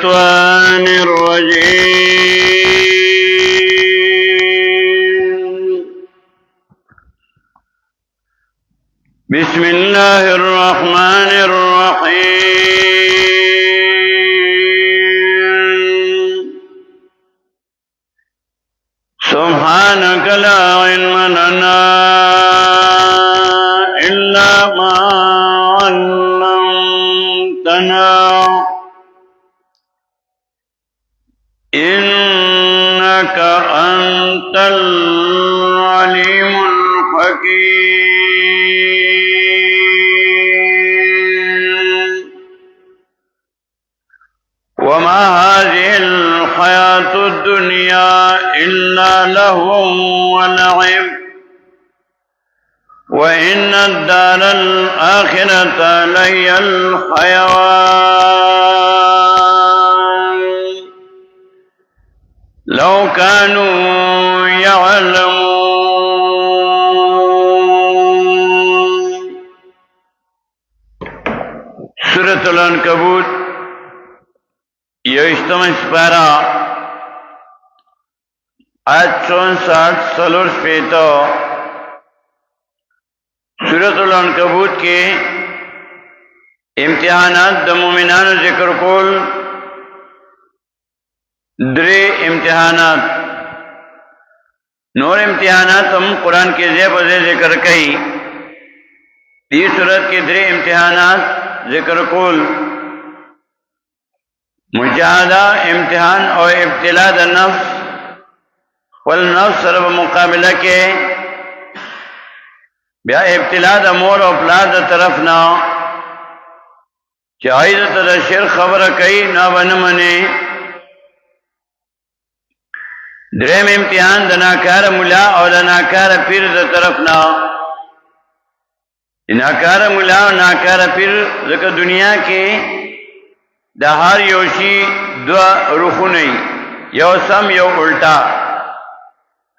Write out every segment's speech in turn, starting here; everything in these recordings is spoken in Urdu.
الشيطان الرجيم. بسم الله الرحمن الرحيم. سبحانك لا علم لنا إلا ما علمتنا إنك أنت العليم الحكيم. وما هذه الحياة الدنيا إلا لهو ولعب وإن الدار الآخرة لهي الحيوان لو كانوا يعلمون. سورة العنکبوت یوشتم سپارہ آیت 64 سلور شپیتو. سورۃ العنکبوت کے امتحانات د مومنانو ذکر کول. درې امتحانات نور امتحانات هم قرآن کے ځای په ځای ذکر کړي. دې صورت کې درې امتحانات ذکر کول. مجاهده امتحان او ابتلاء د نفس والنفس سره مقابله کې، بیا ابتلاء د مور او پلار د طرف نه چې عايزه د شر خبره کوي نه ونه مني. دریم امتحان د ناکار مولا او د ناکار پیر د طرف نه. ناکار مولا او ناکار پیر ځکه دنیا کې د هر یو شي دوا روحونه، یو سم یو الټا.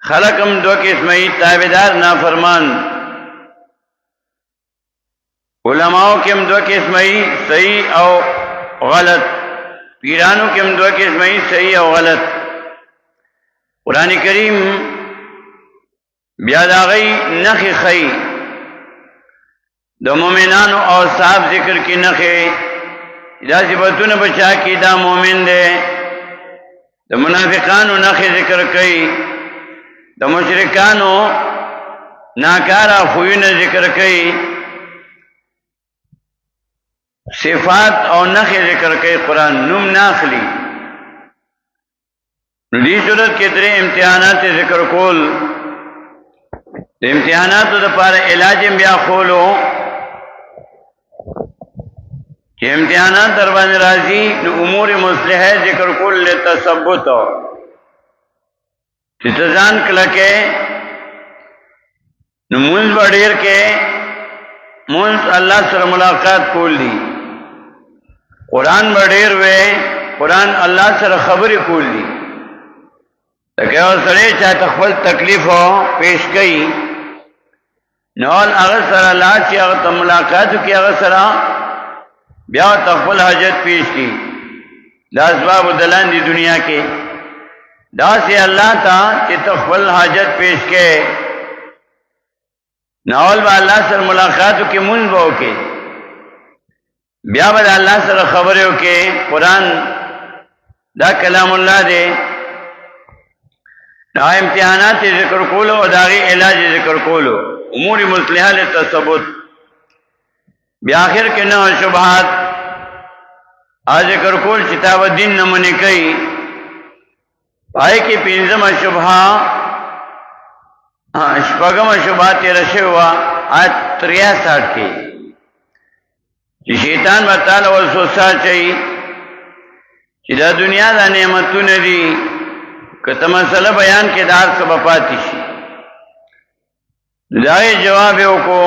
خلقم دو قسمه تابعدار نافرمان. علماء کم دو قسمه صحیح او غلط، پیرانو کم دو قسمه صحیح او غلط. قرآن کریم بیا دا غي نخي خي د مومنانو او صاحب ذکر کی نخي دا صفاتونه بچا کی دا مومن دے. د منافقانو نخي ذکر کئی، د مشرکانو ناکارا خویونه ذکر کئی، صفات او نخي ذکر کئی. قرآن نوم ناخلی. دی صورت کے درې امتحانات ذکر کول. د امتحاناتو لپاره علاج بیا خولو چې امتحانات در باندې راځي نو امور مصلحه ذکر کول له تثبت چې ځان کله کې نو مونږ وړیر کې مونږ الله سره ملاقات کول دي. قرآن وړیر وې قرآن الله سره خبرې کول دي. لکه او سره چا خپل تکلیف پیش کړي نو هغه سره الله چې هغه ملاقات کوي هغه سره بیا خپل حاجت پیش کړي. دا اسباب دلان دی دنیا کې دا سي الله تا چې خپل حاجت پیش کړي نو الله سره ملاقات کوي مونږ وو کې بیا به الله سره خبرې وکړي. قرآن دا کلام الله دی. دا امتحانات ذکر کولو او داغی علاج ذکر کولو امور مصلحہ لتصبت. بیا آخر کے نہ شبہات ذکر کول کتاب الدین نمونی کئی. پائے کی پینزم شبہا شپگم شبہات تیرشے ہوا آیت 63 کی کہ شیطان بطالا والسوسا چاہی کہ دا دنیا دا نعمتو ندی کته مسله بیان کې دار سبب پاتې شي. دای جواب وکړو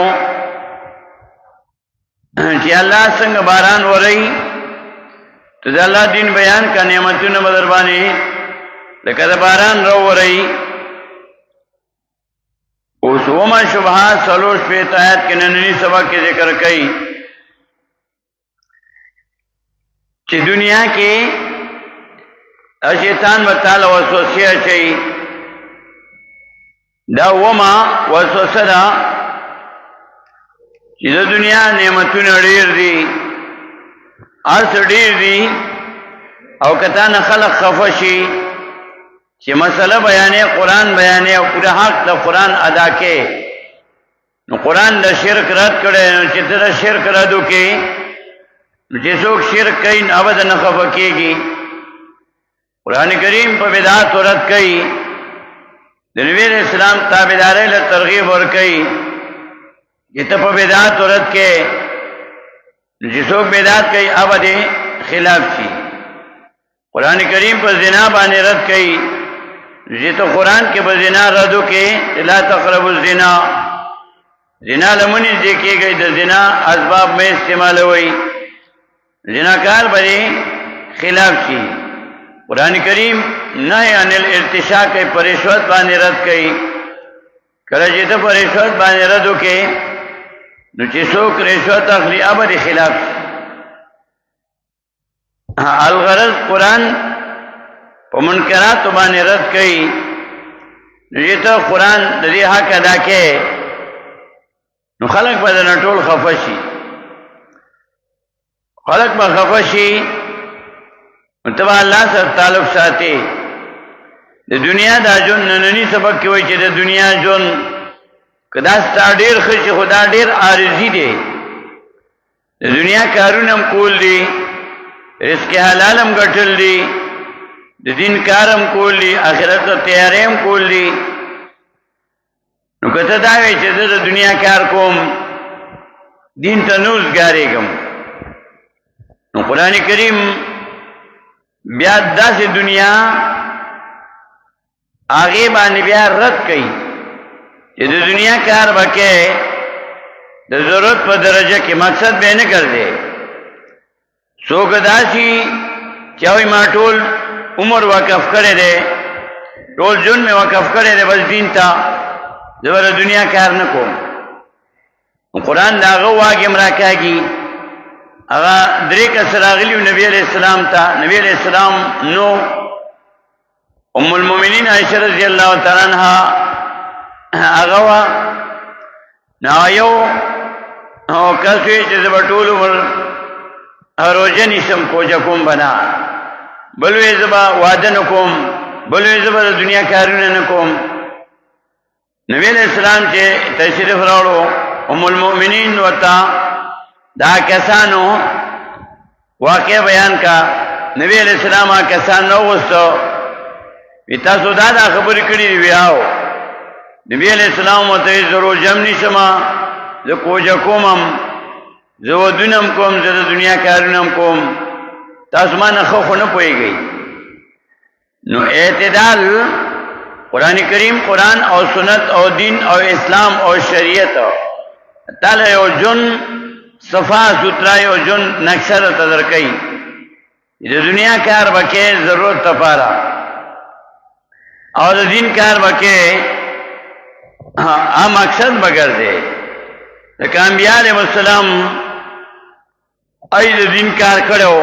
چې الله څنګه باران وري ته د الله دین بیان کا نعمتونه بدر باندې لکه د باران رو وري. اوس وما شبهات سلوش په آیات کې نننی سبق کې ذکر کړي چې دنیا کې او شیطان بتاله وسوسه اچي دا وما وسوسه دا چې د دنیا نعمتونه ډېر دي ارس ډېر دي او کته نه خلق خفشي چې مسله بیانې قران بیانې او پوره حق د قران ادا کې نو قران د شرک رد کړي نو چې د شرک رد وکي نو چې څوک شرک کوي نو ابدا نه خفکیږي قران کریم په بدعت رد کوي د نبی اسلام تابعداري له ترغیب ور کوي چې ته په بدعت رد کې چې څوک بدعت کوي ابدا خلاف شي قران کریم په زنا باندې رد کوي چې ته قران کې په زنا رد وکې لا تقربوا الزنا زنا لمنې ځکهږي د زنا اسباب مې استعمالوي زناکار باندې خلاف شي قران کریم نهي عن الارتشاء کې پرشوت باندې رد کوي کله چې ته پرشوت باندې رد وکې نو چې څوک رشوت اخلي ابد خلاف الغرض قران په منکرات باندې رد کوي نو چې ته قران د دې حق ادا کې نو خلق بدن ټول خفشي خلق ما خفشي متبع الله سره تعلق ساتي د دنیا د جون نننی سبق کې وایي چې د دنیا جون کدا ستاډیر خشي خدا ډیر عارضی دی د دنیا کارونه هم کول دي رزق حلال هم ګټل دي د دین کارم کول دي آخرت ته تیارې هم کول دي نو کته دا وایي چې د دنیا کار کوم دین ته نوز ګارېږم نو قران کریم بیا داسې دنیا آگے باندې بیا رد کړي چې د دنیا کار وکړي د ضرورت په درجه کې مقصد به نه کړي څوک داسي چې وای ما ټول عمر وقف کړي دي ټول جون می وقف کړي دي بس دین ته زبر دنیا کار نه کوم قرآن داغه واګي مراکاږي هغه درې کسر راغلی نبی علیہ السلام ته نبی علیہ السلام نو ام المؤمنین عائشہ رضی الله تعالی عنها هغه وا نایو او کله چې زبټول ور اروجنی سم کوجا کوم بنا بلوي زبا وعده نکوم بلوي زبا دنیا کارونه نکوم نبی علیہ السلام چې تشریف راوړو ام المؤمنین وتا دا کسانو واقع بیان کا نبی علیہ السلام کسانو وستو ویتا سودا دا خبرې کړې دی ویاو نبی علیہ السلام ته ضرور جمع نشما زه کوجا کومم زه ودونم کوم زه دنیا کارونم کوم تاسو ما نه خو نه پويږئ نو اعتدال قران کریم قران او سنت او دین او اسلام او شریعت تعالی او جن صفا سترای او جن نقشہ تذر کئی د دنیا کار وکې ضرورت تفارا او د دین کار وکې ا مقصد بغیر دی د انبیاء علیهم السلام ای د دین کار کړو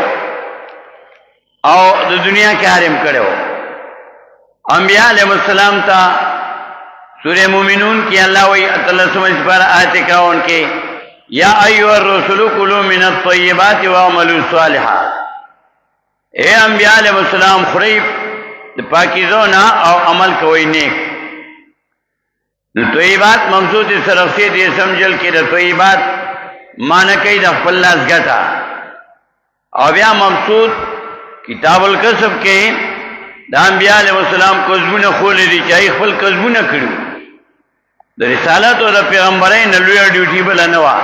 او د دنیا کار هم کړو انبیاء علیهم السلام ته سورہ مومنون کی اللہ وی اتلہ سمجھ پر آیت کاون کے یا ایوہ الرسول کلوا من الطیبات وعملوا الصالحات اے انبیاء علیہ السلام خریب پاکیزونا او عمل کوئی نیک طیبات ممسود صرف سے دی سمجھل کی طیبات معنی کئی دا فلاس گتا او بیا ممسود کتاب القصب کے دا انبیاء علیہ السلام قذبون خول دی چاہی خل قذبون کرو دا رسالت و دا پیغمبرین لویا ڈیوٹی بلا نوا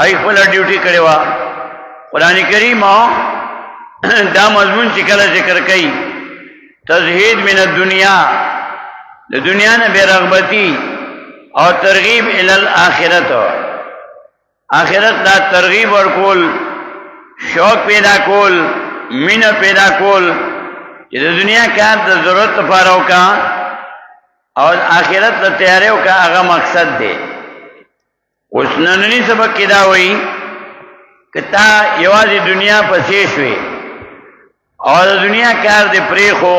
آئی خل ڈیوٹی کروا قرآن کریم دا مضمون چکل ذکر کئی تزہید من الدنیا دا دنیا نا بے رغبتی اور ترغیب الالآخرت آخرت دا ترغیب اور کول شوق پیدا کول مین پیدا کول چې د دنیا کار د ضرورت لپاره وکا او آخرت ته تیارې وکا هغه مقصد دی اوس نننی سبق کې دا وایي کتا یوازې دنیا پسې شوي او د دنیا کار دې پرې خو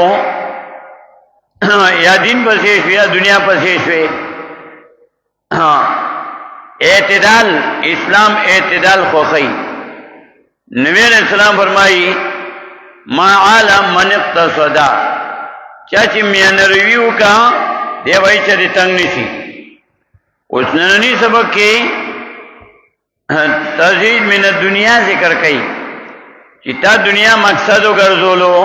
یا دین پسې شو یا دنیا پسې شوې. اعتدال اسلام اعتدال خوخی. نبی علیہ السلام فرمائی ما عالم من اقتصدا چاچی میانرویو کا دی وای چې دې تنگ نشي. اوس نننی سبق کې تزید من الدنیا ذکر کړي چې تا دنیا مقصد وګرځولو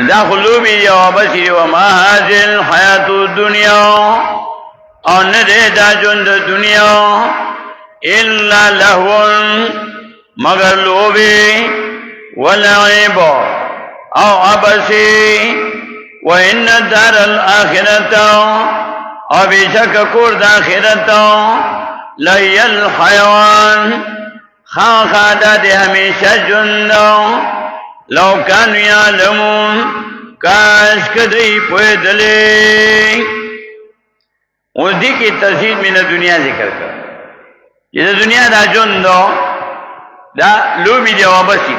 دا خلوبی جواب سی و ما هذه الحیات الدنیا او نه دا ژوند دنیا الا لهو مگر لوبی ولعب او عبسی وان دار الاخرة او بشک کور د اخرت لای الحیوان خاخا د همیشه ژوند لو کانو یعلمون کاش کدی پویدلی. او دی کی تزید من دنیا ذکر کر چې د دنیا دا ژوند دا لوبي جواب شي.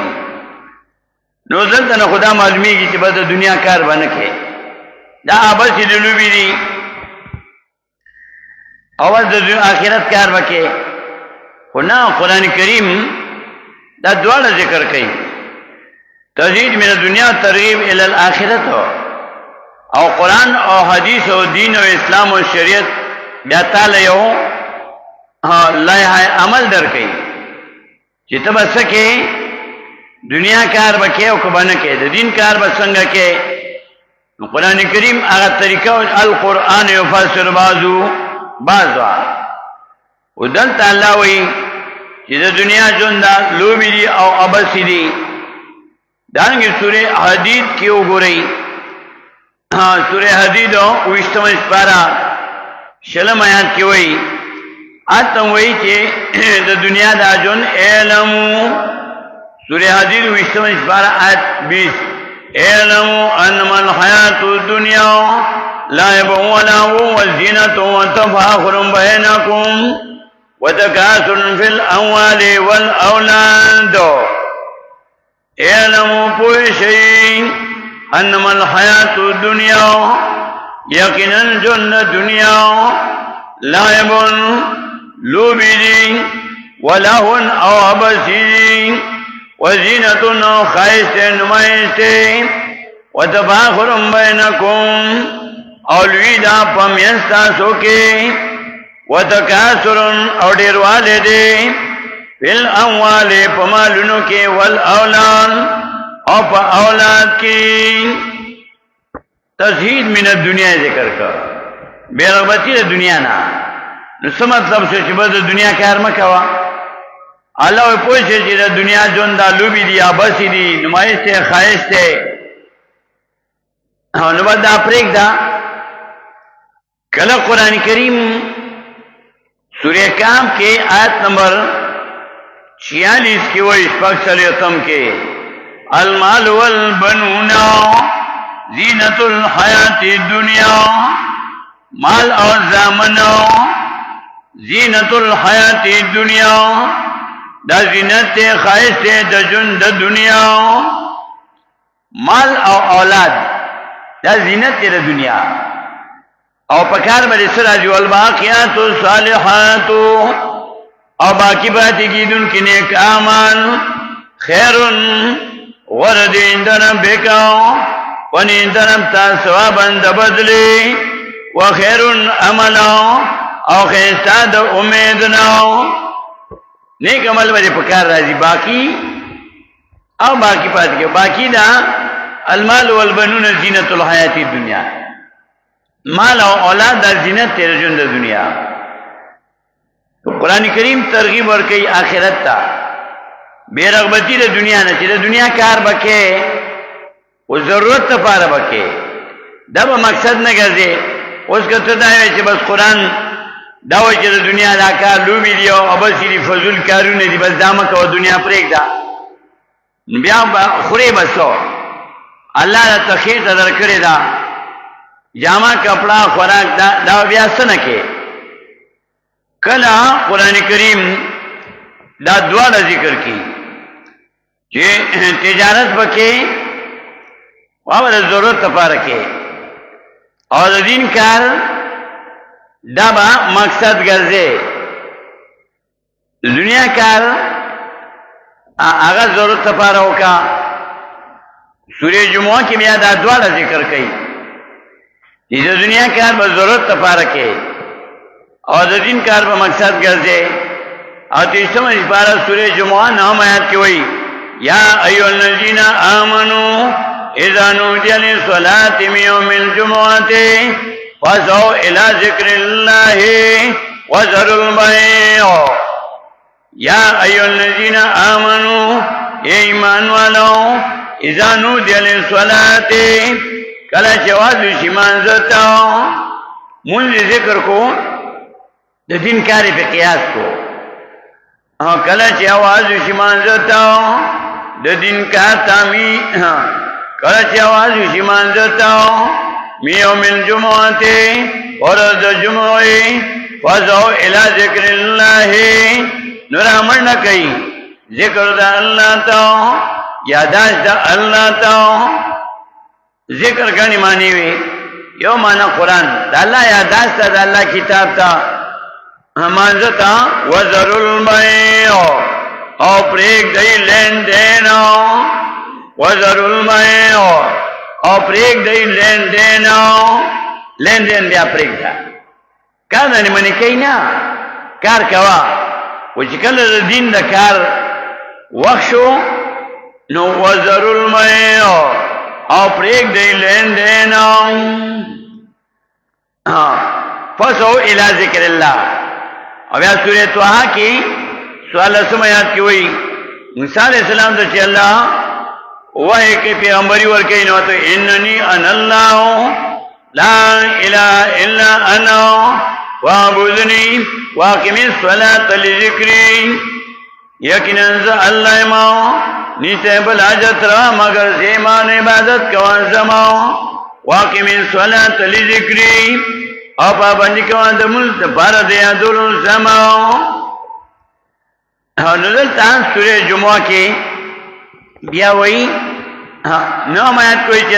نو ځکه نه خدا معلومیږي چې به د دنیا کار باندې کې دا ابشي د لوبي دي او د آخرت کار وکي. خو نه قران کریم دا دواړه ذکر کوي. تزید من الدنیا ترغیب الی الاخرت او قرآن او حدیث او دین او اسلام او شریعت بیا تعالی یو لایحه عمل درکې چې ته بس کې دنیا کار وکې او کبانه کې د دین کار بسنګ کې. قرآن کریم هغه طریقه القرآن یفسر بعضو ودلته الله وی چې د دنیا ژوند لوبي دي او ابسی دي. دانگی سورہ حدید کی وګورئ. سورہ حدید او وشتم سپارہ شلم آیات کی وئی اتم وئی چې د دنیا دا ژوند علم. سورہ حدید وشتم سپارہ آیت 20 علم انما الحیات الدنیا لعب ولهو وزینة وتفاخر بینکم وتکاثر فی الاموال والاولاد. اعلموا پوشی انما الحیات الدنیا یقینا جن دنیا لعب لوبی دی ولهن او عبسی دی وزینة او خیست نمائست وتفاخر بینکم او لویدا پمیستا سوکی وتکاثر او ډیرواله دی فل اموال پمالونو کې والاولاد او په اولاد کې. تزهید من الدنیا ذکر کا بیرغبتی د دنیا نه. نو څه مطلب چې په دنیا کار مکوا. الله په پوښتنه چې د دنیا ژوند د لوبي دی ابسی دی نمایسته خایسته نو بعد افریق دا کله قران کریم سورہ کام کے آیت نمبر 46 کی وہ اشفاق شریعتم کے المال والبنون زینت الحیات الدنیا مال اور زامن زینت الحیات الدنیا دا زینت خواہش دا جن دا دنیا مال او اولاد دا زینت دا دنیا او پکار بلی سراجو الباقیات الصالحات او باقی باتی کی دن کی نیک آمان خیرن ورد اندرم بکاو ونی اندرم تا ثوابن دا بدلی و خیرن عملاو او خیستا دا امیدناو نیک عمل بلی پکار رازی باقی او باقی پاتی کی باقی دا المال والبنون زینت الحیات الدنیا مال او اولاد دا زینت تیر جون دا دنیا. قرآن کریم ترغیب ورکی آخرت تا بے رغبتی دا دنیا نا چی دا دنیا کار بکے و ضرورت تا پارا بکے دا با مقصد نگرزے اس کا تدائیوے چی بس قرآن داوی چی دا دنیا دا کار لوبی دی او بسی دی فضول کارون دی بس دامک و دنیا پریک دا بیا خوری بسو اللہ دا تخیر تا در کری دا جامع کپڑا خوراک دا بیا سنکے کلا قرآن کریم دا دواړه ذکر کی چې تجارت وکې او د ضرورت لپاره کې او د دین کار دا به مقصد ګرځي دنیا کار هغه ضرورت لپاره وکا سورې جمعه کې بیا دا دواړه ذکر کړي چې د دنیا کار به ضرورت لپاره کې او د دین کار به مقصد ګرځي او تیسمه لپاره سورې جمعه 9 آیات کې وایي یا ایها الذین آمنوا اذا نودي للصلاة من يوم الجمعة فاسعوا الى ذکر الله وذروا البيع یا ایها الذین آمنوا ایمان والو اذا نودي للصلاة کله چې واځي شي مانځتا مونږ ذکر کو د دین کاری په قیاس کو او کله چې واځي شي مانځتا د دین کار تامی کله چې واځي شي مانځتا میوم الجمعه ورځ جمعه فازو الى ذکر الله نور امر کوي ذکر د الله ته یاداش د الله ته ذکر غنی معنی وی یو معنی قران د الله یاداش د الله کتاب ته مانځتا وذرل البيع او پریک دی لین دین وذرل البيع او پریک دی لین دین بیا پریک دا کار نه منی کینا کار کوا و چې کله د دین د کار وښو نو وذرل البيع او پریک دی لین دین فسو الى ذکر الله او بیا سورۃ طه کې سوال سمات کې وایي موسی علیہ السلام ته چې الله وایي کې پیغمبري ورکې نو ته انني انا الله لا اله الا انا واعبدني واقم الصلاه لذكري یقینا الله ما نیته بل حاجت را مگر زمان عبادت کوان زما واقم الصلاه لذكري او پابندی کوان د ملت بار د یادولو زما نزل تان سورہ جمعہ کې بیا وایي نو مات کوئی چې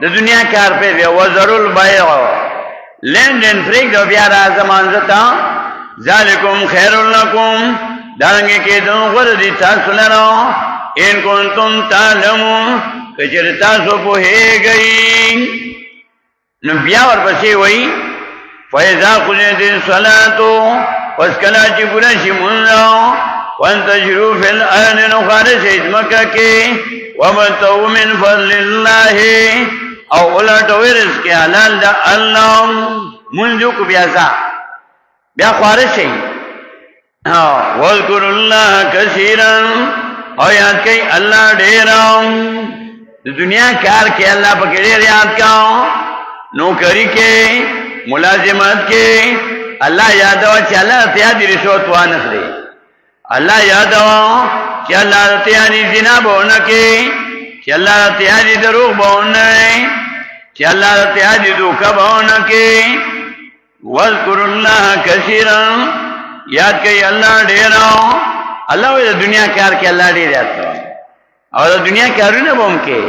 د دنیا کار په دی وزرل بيع لین دین فریق د بیا راز مانځتا ذالکم خیر لکم دانګه کې دغه ور دي تاسو لرو ان کنتم تعلمون کچر تاسو په هیږي نو بیا ورپسې وایي فاذا قضيت الصلاه پس کلا چې پورا شي مونږ وانتشروا في الارض نخارج مکه کې ومتو من فضل الله او ولټو رزق حلال د الله مونږ کو بیا خارج شي واذكر الله كثيرا او یاد کوي الله ډیر د دنیا کار کې الله په ډیر یاد کاو نوکری کې ملازمت کې الله یادو چې الله ته دې رشوت وانه خري الله یادو چې الله ته دې زنا بونه کې چې الله ته دې دروغ بونه چې الله ته دې دوکه بونه کې واذكر الله كثيرا یاد کوي الله ډیر الله د دنیا کار کې الله ډیر یاد کوي او د دنیا کارونه بوم کې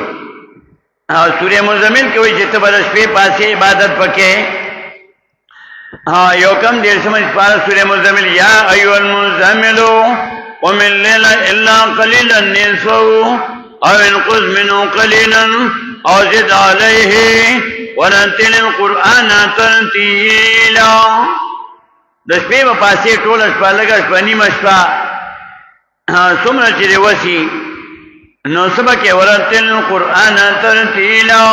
او سورہ مزمل کې وایي چې ته بل شپې پاسه عبادت پکې یو کم دیر سمجھ پارا سورہ مزمل یا ایو المزمل قم اللیل الا قلیلا نصفه او انقذ منه قلیلا او زد علیه ورتل القرآن ترتیلا د شپې په پاسې ټول شپه لګا شپه نیمه شپه څومره چې وسی نو سبا کې ورتل القرآن ترتیلا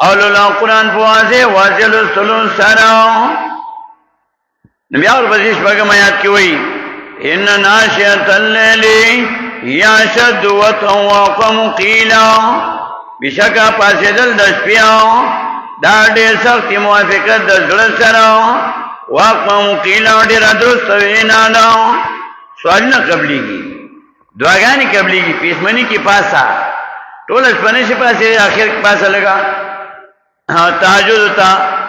او له قرآن په واځه لسلو سره نبی اور بزیش بگم آیات کی وئی ان ناشئۃ اللیل یا شد وتوقم قیلا بشکا پاسدل د شپیا دا ډېر سخت موافقت د زړه سره وقم قیلا ډېر درست وینا دا سوال نه قبليږي دعاګانی قبليږي پېشمنی کی پاسا ټول شپنه شي پاسه اخر کې پاسه لگا تهجد تا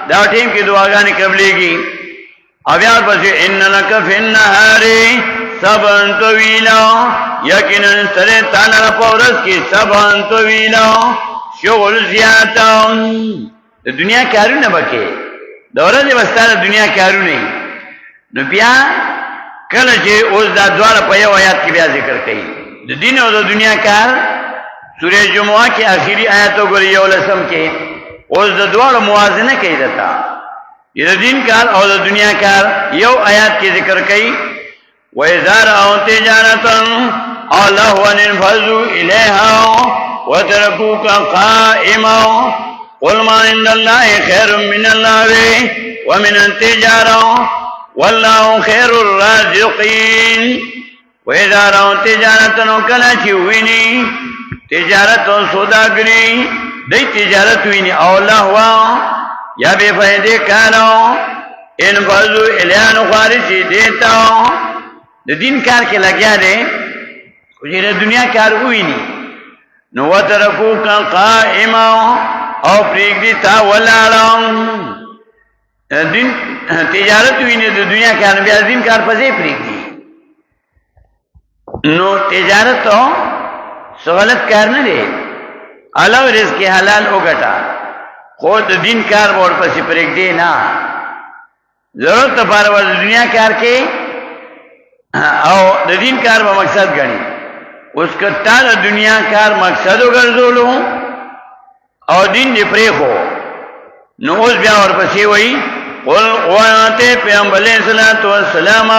دا ټیم کې دعاګانی قبليږي او بیا پس ان لک فی النهار سبن طویلا یقینا سره تعالی پورس کی سبان تو ویلو شغل زیاتا د دنیا کارونه بکې دوره دې وستاره دنیا کارونه نو بیا کله چې اوس دا دواړه په یو آیات کې بیا ذکر کړي د دین او د دنیا کار سورې جمعه کې اخیری آیات وګورئ یو لسم کې اوس د دواړو موازنه کوي دتا د دین کار او د دنیا کار یو آیات کې ذکر کړي وَإِذَا رَأَوْا تِجَارَةً أَوْ لَهْوًا انفَضُّوا إِلَيْهَا وَتَرَكُوكَ قَائِمًا قُلْ مَا عِندَ اللَّهِ خَيْرٌ مِّنَ اللَّهْوِ وَمِنَ التِّجَارَةِ وَاللَّهُ خَيْرُ الرَّازِقِينَ وَإِذَا رَأَوْا تِجَارَةً وَكَلَّ وِنِي تجارت او سوداګری دای تجارت ویني او لهوا یا به فائدې کارو ان فضو الیان خارجي دیتا د دین کار کې لګیا دی خو د دنیا کار ویني نو وترکو کا قائما او پریګی تا ولاړم دین تجارت ویني د دنیا کار بیا دین کار پځې پریګی نو تجارت سہولت کار نه دی علاوه رزق حلال وګټا خو د دین کار ور پسې پرېګ دی نه ضرورت لپاره ول دنیا کار کې او د دین کار په مقصد غني اوس کته د دنیا کار مقصد وګرځولو او دین دې پرې خو نو اوس بیا ور پسې وای قل واته پیغمبر علیہ الصلوۃ والسلام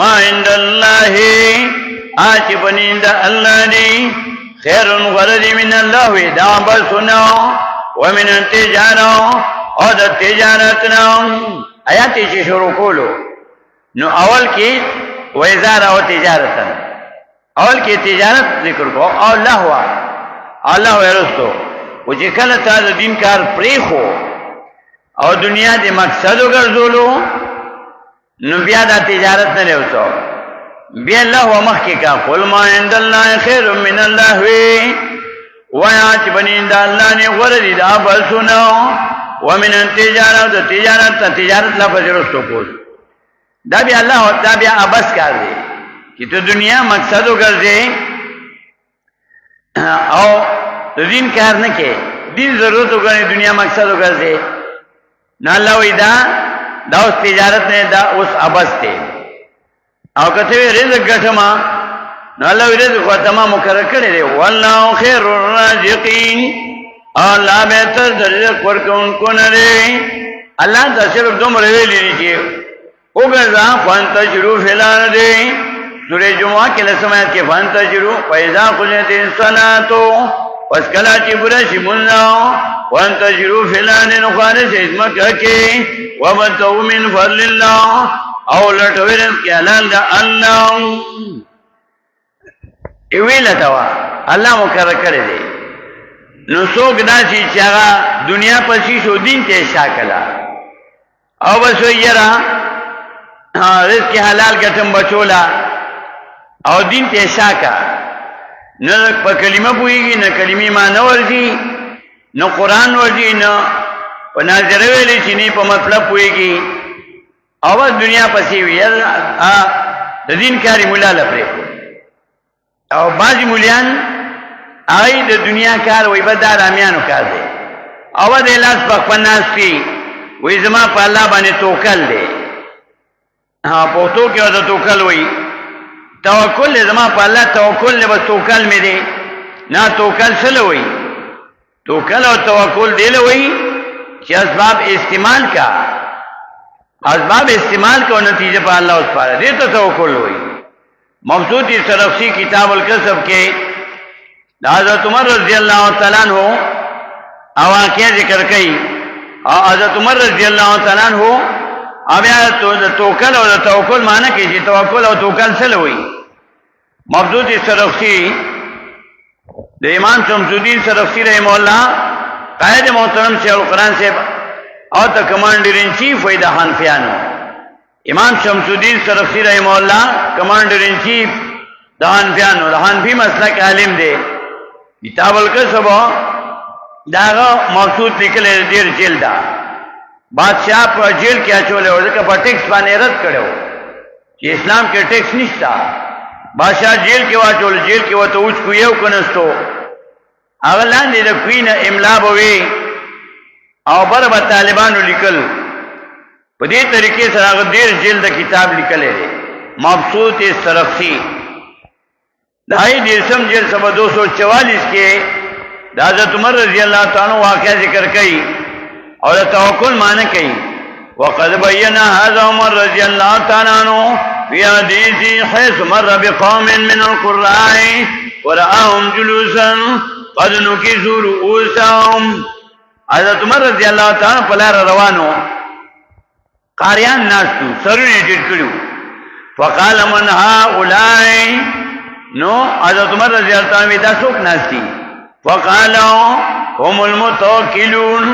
ما عند الله آج بنیند اللہ دی خیرن غردی من اللہ وی دا بسنا ومن تجارا او دا تجارتنا آیاتی چی شروع کولو نو اول کی ویزار او تجارتا اول کی تجارت ذکر کو او اللہ ویرستو وچی کلتا دا دین کار پریخو او دنیا دی مقصدو گرزولو نو بیا دا تجارت نلیوتو بیا اللہ و مخی کا قل ما عند اللہ خیر من اللہ وی ویاچ بنین دا اللہ نے غردی دا بسنو ومن تجارت تجارت لفظ رستو کول دا بیا اللہ دا بیا عبس کر دے کہ تو دنیا مقصدو کر دے او دین کار نکے دین ضرورتو کرنے دنیا مقصدو کر دے نا اللہ وی دا اس تجارت نے دا اس عبس تے او کته رزق ګټما نو الله رزق ختمه مقرر کړی دی والله خير الرازقين الله به تر رزق ورکوونکو نه دی الله د صرف دومره ویلي چې وګرځا فانتشروا فی الارض سورۃ جمعہ کې لسمات کې فانتشروا فاذا قضیت الصلاۃ پس کلا چې برا شي مونږه فانتشروا فی الارض نو خالص اسمک کې وبتغوا من فضل الله او لټوي رزق حلال ده الله ویلتاوا الله مقرر کړی دی نو څوک داسي چې هغه دنیا پسې شو دین ته شاکلا او وسو یرا رزق حلال ګټم بچولا او دین ته شاکا نه په کلمه پويږي نه کلمې معنی ورځي نو قران ورځي نه په نظر ویلې چې نه په مطلب پويږي اول دنیا پسې وی د دین کاری مولا لپاره او بعضی مولیان آئی د دنیا کار وی بدار امیانو کار دی او د لاس په ناس کی وی زما په الله باندې توکل دی په تو کې د توکل وی توکل زما په الله توکل نه بس توکل مې دی نه توکل سره وی توکل او توکل دی له وی چې اسباب استعمال کا اسباب استعمال کو نتیجہ پا اللہ اس پارا دیتا توکل ہوئی مبسوطی سرفسی کتاب القصب کے حضرت عمر رضی اللہ تعالیٰ عنہ واقعہ ذکر کئی حضرت عمر رضی اللہ تعالیٰ عنہ اب یاد توکل اور توکل معنی کیجیے توکل اور توکل سل ہوئی مبسوطی سرفسی دے امام شمس الدین سرفسی رحمہ اللہ قائد محترم شیخ القرآن سے او تا کمانڈر ان چیف وی دا حنفیانو امام شمس الدین سرخسی رحمہ اللہ کمانڈر ان چیف دا حنفیانو دا حنفی مسلک عالم دے کتاب القصب داغا مقصود نکلے دیر جیل دا بادشاہ پر جیل کیا چولے ہو دکا پر ٹیکس پانے رد کرے ہو کہ اسلام کے ٹیکس نشتا بادشاہ جیل کې واچول، جیل کې وته اوچ کو یو کنستو هغه لاندې د کوی نه املا بوي او بر به طالبانو لیکل په دې طریقې سره هغه ډیر جلد کتاب لیکلی دی مبسوط سرخسی دای دیرشم جلد سبا 244 کې د حضرت عمر رضی الله تعالی واقعہ ذکر کړي اور توکل معنی کوي وقد بين هذا عمر رضی الله تعالی عنہ في حديث حيث مر بقوم من القراء ورآهم جلوسا قد نكسوا رؤوسهم حضرت عمر رضی الله تعالی په لار روانو قاریان ناستو سرونه ټیټ کړو فقال من هؤلاء نو حضرت عمر رضی الله تعالی دا څوک ناستی فقالوا هم المتوکلون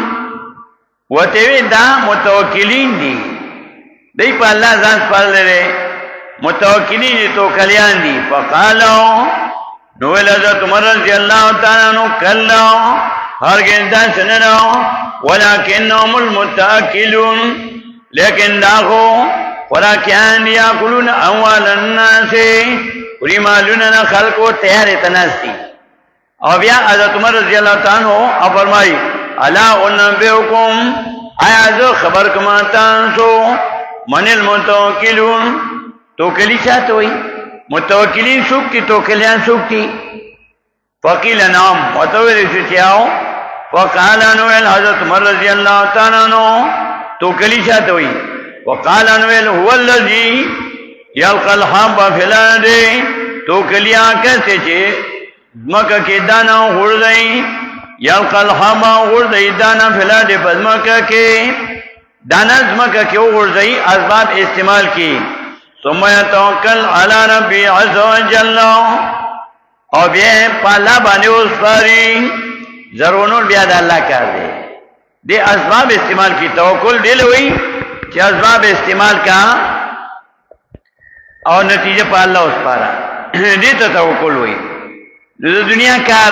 وتوی دا متوکلین دي دی په الله ځان سپارلې متوکلین دي توکلیان دي فقالوا نو حضرت عمر رضی الله تعالی عنہ کلا هرگز دا سننو ولكنهم المتوکلون لیکن داخو وراکیان یاکلون اموال الناس پوری مالون خلقو تیار تناستی او بیا حضرت عمر رضی اللہ تعالی عنہ فرمائی الا انبئکم آیا زو خبر کما تاسو من المتوکلون توکلی چاہتے ہوئی متوکلین سوکتی توکلیان سوکتی فقیل نام وطویل سچیاؤ فقال انویل حضرت عمر رضی اللہ تعالی عنہ توکلی چاہتے ہوئی وقال انویل هو الذی یلقى الحب فی الارض توکلیا کیسے چھے مکہ کی دانا غردئی یلقى الحب غردئی دانا فی الارض پس مکہ کے دانا مکہ کی غردئی اسباب استعمال کی ثم يتوکل علی ربی عز وجل او بیا پالا باندې وسپاری ضرورن بیا د الله کار دی دی اسباب استعمال کی توکل دی لوی چې اسباب استعمال کا اور نتیجه په الله وسپارا دې ته توکل وی د دنیا کار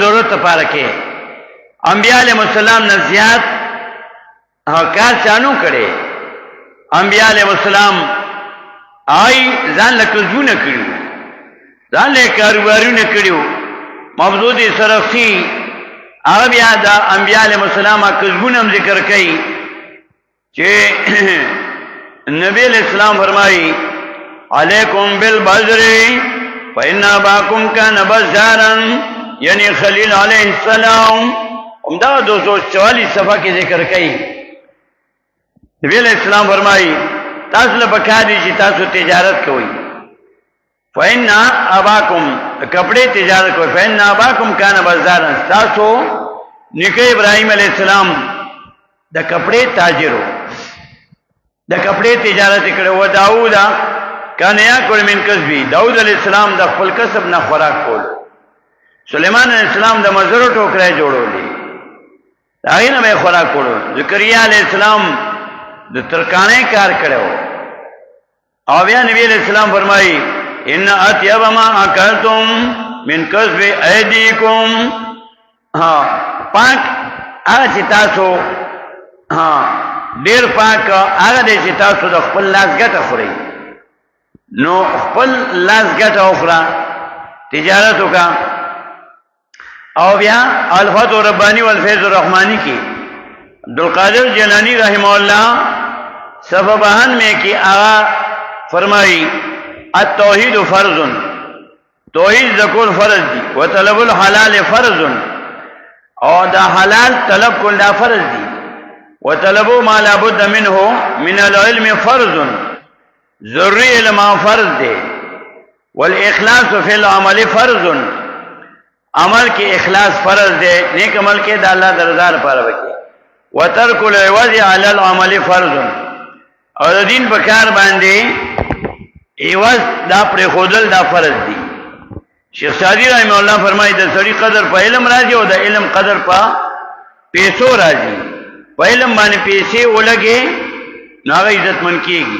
ضرورت پاره کې انبیاء علیهم السلام نه زیات کار چانو کړي انبیاء علیهم السلام آی ځان لکه زونه کړو ځان له کاروبارونه کړو مبسوط سرخسی هغه بیا د انبیاء علیهم السلام کذبونه ذکر کړي چې نبی علیہ السلام فرمائی علیکم بالبذر فإن اباکم کان بذارا یعنی خلیل علیہ السلام عمدہ 244 صفحہ کی ذکر کئی نبی علیہ السلام فرمائی تاسو لپکا دی چې تاسو تجارت کوئی فإن اباکم کپڑے تجارت کوئی فإن اباکم کان بذارا تاسو نکاح ابراہیم علیہ السلام د کپڑے تاجرو د کپڑے تجارت کړو و داوود کان یاکل من کسبی داوود علیہ السلام د خپل کسب نه خوراک کول سلیمان علیہ السلام د مزرو ټوکرای جوړولې داغه نه خوراک کولو زکریا علیہ السلام د ترکانه کار کړو او بیا نبی علیہ السلام فرمایي ان اطيب ما اكلتم من کسب ایدیکم ها پاک هغه تاسو ها ډیر پاک هغه دې چې تاسو د خپل لاس ګټه خورئ نو خپل لاس ګټه وخوره تجارت وکړه او بیا الفتح ربانی والفیض الرحمانی کی عبدالقادر جیلانی رحمہ اللہ صفحہ 92 میں کی آغا فرمائی التوحید فرض توحید ذکر فرض دی وطلب الحلال فرض اور دا حلال طلب کل دا فرض دی وطلبوا ما لا بد منه من العلم فرض ضروری علم فرض دے والاخلاص فی العمل فرض عمل کی اخلاص فرض دے نیک عمل کے دا اللہ درزار پر بکی وترک العوض علی العمل فرض اور دین بکار باندے عوض دا پر خودل دا فرض دی شیخ سعدی رحمہ اللہ فرمائی دا سڑی قدر پا علم راجی و دا علم قدر پا پیسو راجی پا علم بانے پیسے اولگے ناغا عزت من کیگی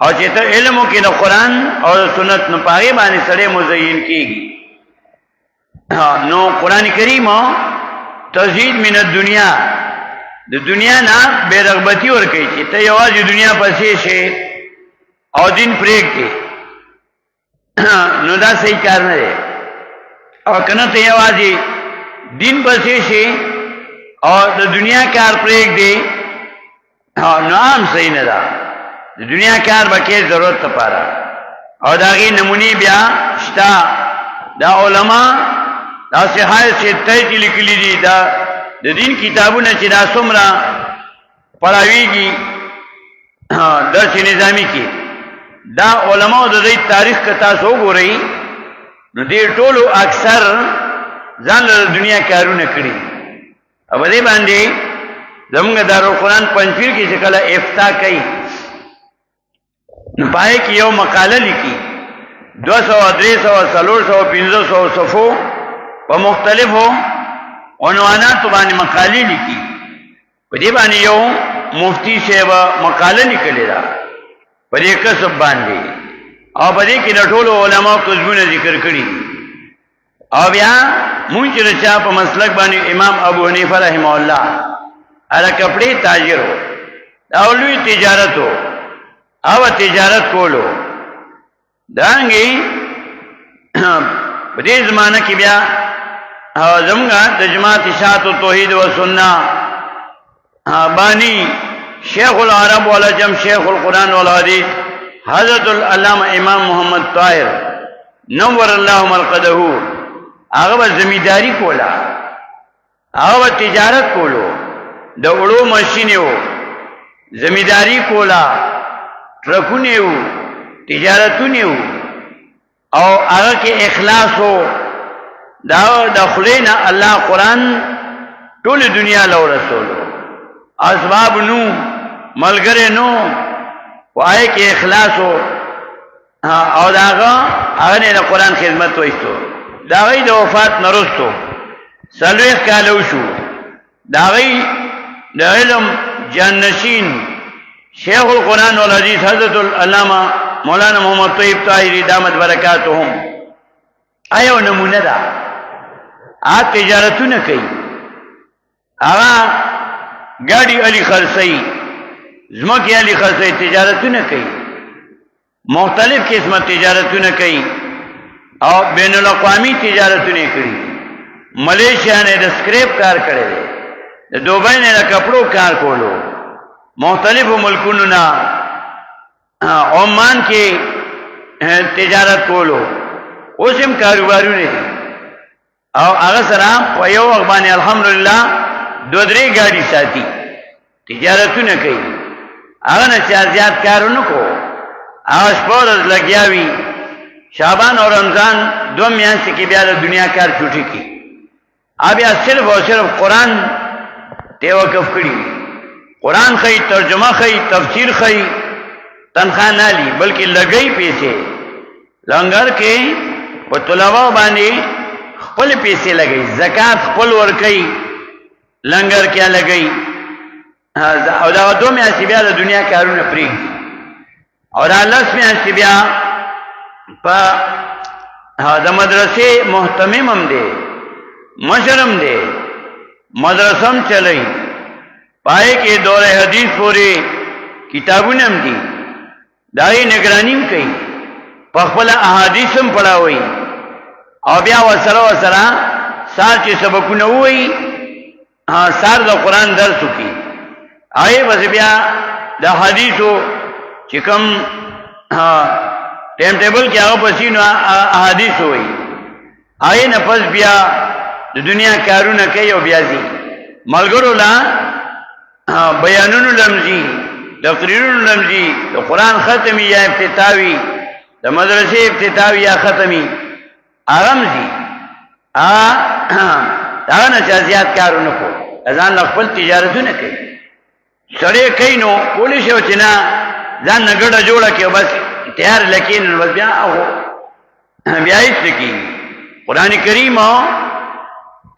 اور چیتا علموں کی دا قرآن اور سنت نپاگے بانے سڑے مزین کیگی نو قرآن کریم تزہید من الدنیا د دنیا نا بے رغبتی ورکی چی تا یواز دنیا پسی شے او دین پریک دی نو دا صحیح کار نه دی او کنه ته یوازې دین پسې شي او د دنیا کار پرېږدي نو هم صحیح نه ده د دنیا کار به کې ضرورت لپاره او د هغې نمونې بیا شته دا علما دا صحای ستۍ چې لیکلي دي دا د دین کتابونه چې دا څومره پړاویږي درس نظامی کې دا علماء د دې تاریخ که تاسو وګورئ نو دې ټولو اکثر ځان له دنیا کارونه کړي او دې باندې زموږ دارالقرآن پنځپیر کې چې کله افتاء کوي نو پای کې یو مقاله لیکي 200 300 400 500 صفحو په مختلفو عنواناتو باندې مقالې لیکي په دې باندې یو مفتی صاحب مقاله لیکلې ده په دې کسب باندې او په دې کې د ټولو علماو کسبونه ذکر کړي او بیا مونږ چې چا په مسلک باندې امام ابو حنیفه رحمه الله هغه کپڑے تاجر و دا لوی تجارت و او تجارت کولو دانګي په دې زمانہ کې بیا زموږه د جماعت اشاعت توحید و سنت بانی شیخ العرب والعجم شیخ القرآن والحدیث حضرت العلامہ امام محمد طاہر نور اللہ مرقدہ هغه زمینداری کولا هغه تجارت کولو د وړو ماشینو زمینداری کولا ټرکونه وو تجارتونه وو او هغه کې اخلاص وو دا د خلینا الله قرآن ټول دنیا له رسولو اسباب نو ملګری نو وای کې اخلاص او داغه هغه نه قرآن خدمت وایستو دا غي د وفات نرستو سلوخ کالو شو دا غي د علم جنشین شیخ القرآن والحدیث حضرت العلامہ مولانا محمد طیب طاهری دامت برکاتهم ایو نمونه ده تجارتونه کوي هغه گاڑی علی خرسی زمکی علی خرسی تجارتونه کوي مختلف قسمه تجارتونه کوي او بین الاقوامی تجارتونه کوي ملیشیا نه د سکریپ کار کړی دی د دوبۍ نه د کپړو کار کولو مختلفو ملکونو نه عمان کې تجارت کولو اوس هم کاروبارونه دي او هغه سره په یو وخت باندې الحمدلله 2-3 گاڑی ساتي تجارتونه کوي هغه نه زیات کارونه کو هغه سپورز لګیاوي شعبان او رمضان 2 میاشتې کې بیا د دنیا کار چوټي کی بیا صرف او صرف قرآن ته وقف کړی قرآن خي ترجمه خي تفسیر خي تنخواه نه لي بلکې لګي پیسې لنګر کې په طلبه باندې خپل پیسې لګي زکات خپل ور کوي لنګر کې لګي او دا 2 میاشتې بیا د دنیا کارونه پرې او دا 10 میاشتې بیا په د مدرسې محتمم هم دی مشرم دی مدرسم چلای پای کې دوره حدیث پورې کتابونه هم دي دای نگرانیم کوي په خپل احادیث هم پڑھاوي او بیا وسره سار چې سبقونه وایي سار د قرآن درس وکي آئے بس بیا دا حدیثو چې کوم ټیم ټیبل کې هغه پسینو احادیث وایي آئے نه پس بیا د دنیا کارونه کوي او بیا ځي ملګرو لا بیانونو لمزي تقریرونو لمزي د قرآن ختمي یا افتتاوي د مدرسې افتتاوي یا ختمي آرامزي هغه نه زیات کارونه کو ځان خپل تجارتونه کوي سړی کوي نو پولیس یو چې نه ځان نه ګډه جوړه کوي بس تیار لیکن بس بیا بیا هیڅ کی قرآن کریم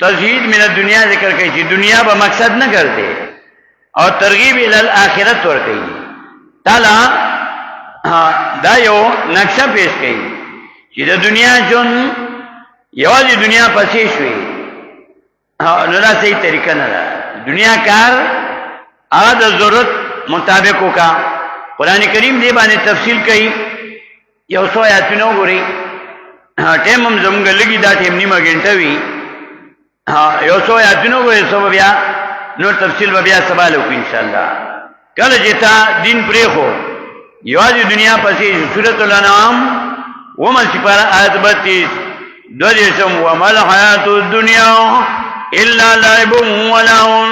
تزهید من الدنیا ذکر کوي چې دنیا به مقصد نه ګرځي او ترغیب ال الاخرت ور کوي تعالی دا یو نقشه پیش کوي چې د دنیا جون یوازې دنیا پسې شوي نو دا صحیح طریقه نه ده دنیا کار هغه د ضرورت مطابق وکا قرآن کریم دې باندې تفصیل کوي یو څو آیاتونه وګورئ ټیم هم زموږ لګي دا ټیم نیمه ګنټه وي یو څو آیاتونه وایو څو بیا نور تفصیل به بیا سبا وکړو انشاءالله کله چې تا دین پرېښو یوازې دنیا پسې سورۃ الانعام ومن سپاره آیت 32 دویشم وما الحیات الدنیا الا لعب ولهو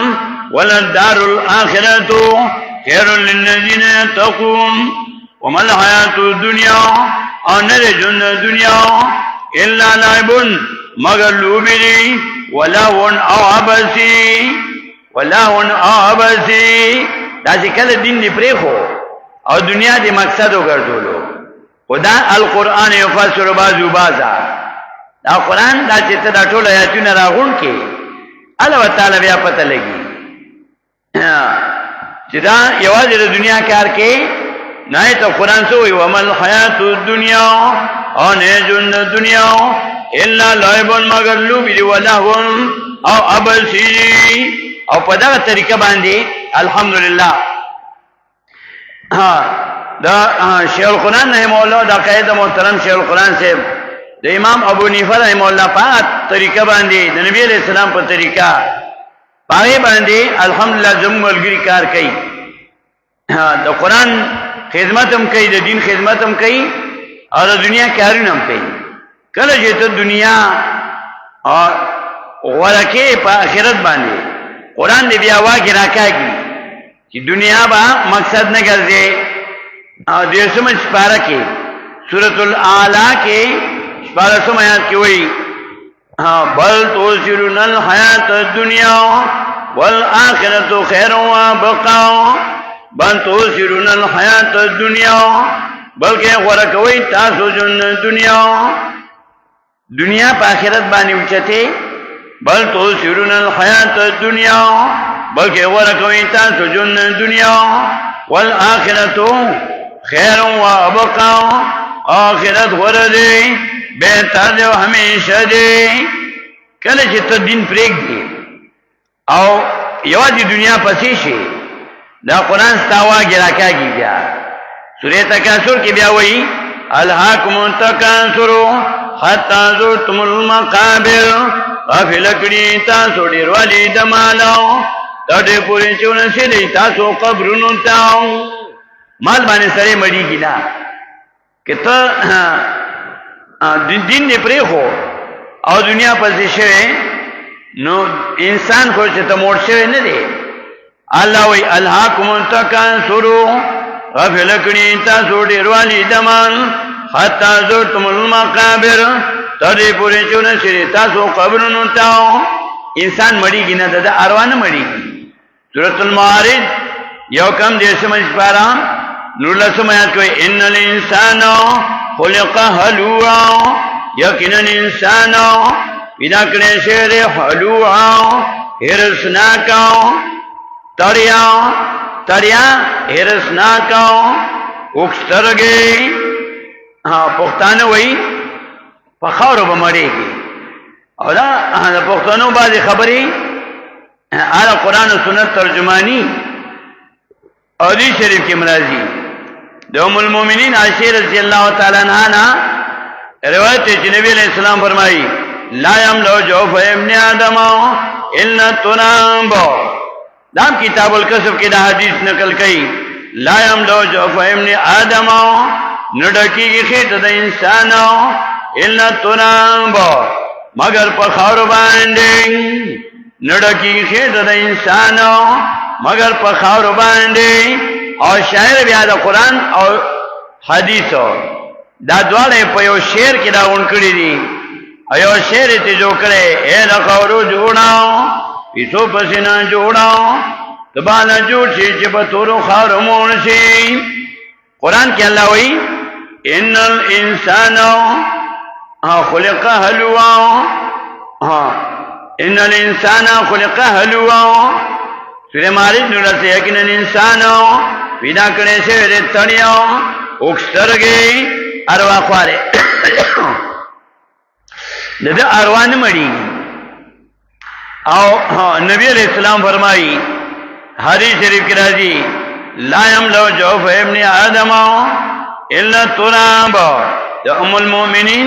وللدار الآخرة خیر للذین یتقون وما الحیات الدنیا او نه ژوند دنیا الا لعب مگر لوبې دي ولهو او عبث داسې کله دین دې پرېښو او دنیا دې مقصد وګرځولو خدا القرآن یفسر بعضو بعضا دا قرآن دا چې ته دا ټول آیاتونه راغون کې الله تعالی بیا پته لګي چې دا یوازې د دنیا کار کې نه ته قرآن سو وي ومل حیات الدنیا او نه ژوند دنیا الا لعب مگر لوبې دي ولهو او عبث او په دغه طریقه باندې الحمدلله دا شیخ القرآن رحمه الله دا قاعده محترم شیخ القرآن صاحب د امام ابو حنیفه رحمه الله په طریقه باندې د نبی علیہ السلام په طریقه پای باندې الحمدلله زموږ ملګری کار کوي د قرآن خدمت هم کوي د دین خدمت هم کوي او د دنیا کارونه هم کوي کله چې ته دنیا ورکه په آخرت باندې قرآن دې بیا واګی راکاږي چې دنیا با مقصد نه ګرځي او دې سمجھ پاره کې سورۃ الاعلى کې پاره سمات کې وایي بل توسرون الحیات الدنیا والآخرة خیر وابقا بل توسرون الحیات الدنیا بلکې غوړه کوي تاسو ژوند دنیا په آخرت باندې اوچته بل توسرون الحیات الدنیا بلکې غوړه کوي تاسو ژوند دنیا والآخرة خیر وابقا آخرت غوړه دی بهتر دی او همیشه دی کله چې ته دین پرېږدې او یوازې دنیا پسې شي دا قرآن ستا واګې راکاږي بیا سورې تکاثر کې بیا وایي الهاکم التکاثر حتی زرتم المقابر غافل کړي تاسو ډېروالی د مالو تر دې پورې چې ورسېدئ تاسو قبرونو ته مال باندې سړی مړېږي نه که ته دین دې پرېښو او دنیا پسې شوی نو انسان خو چې ته موړ شوی نه دی الله وایي الهاکم التکاثر غافل کړي تاسو ډېروالی د مال حتی زرتم المقابر تر دې پورې چې ورسېدئ تاسو قبرونو ته انسان مړېږي نه د اروا نه مړېږي سورۃ المعارج یو کم دیشمه سپاره 19 آیات کوي ان الانسان خلق هلوعا یقینا انسان پیدا کړی شوی دی هلوعا هرسناکا تریا هرسناکا اوکسترګي پښتانه وایي په خاورو به مړېږي او دا د پښتنو بعضې خبرې اهل قرآن و سنت ترجمانی حدیث شریف کې مرضی د ام المؤمنین عائشہ رضی الله تعالی عنها روایت چې نبی علیہ السلام فرمایي لا یملو جوف ابن آدم الا التراب دام کتاب الکسب کې دا حدیث نقل کړي لا یملو جوف ابن آدم نډکیږي خېټه د انسان الا التراب مگر په خاور باندې نډکیږي خېټه د انسان مگر په خاور باندې او شاعر بیا د قرآن او حدیثو دا دواړه په یو شعر کې دا اون کړی دي ایو شعر ته جو کړي اے د خاورو جوړاو پیسو پسینا جوړاو تباله جوړ شي چې په تورو خاور مون شي قرآن کې الله وایي ان الانسان خلق هلوعا ان الانسان خلق هلوعا سورہ معارج نورت یقینا انسان پیدا کړی شوی دی تړیو اوکسترګي اروا خواره دغه اروا نه مړي او نبی علیہ السلام فرمایي حدیث شریف کې راځي لا یملو جوف ابن آدم الا التراب د ام المؤمنین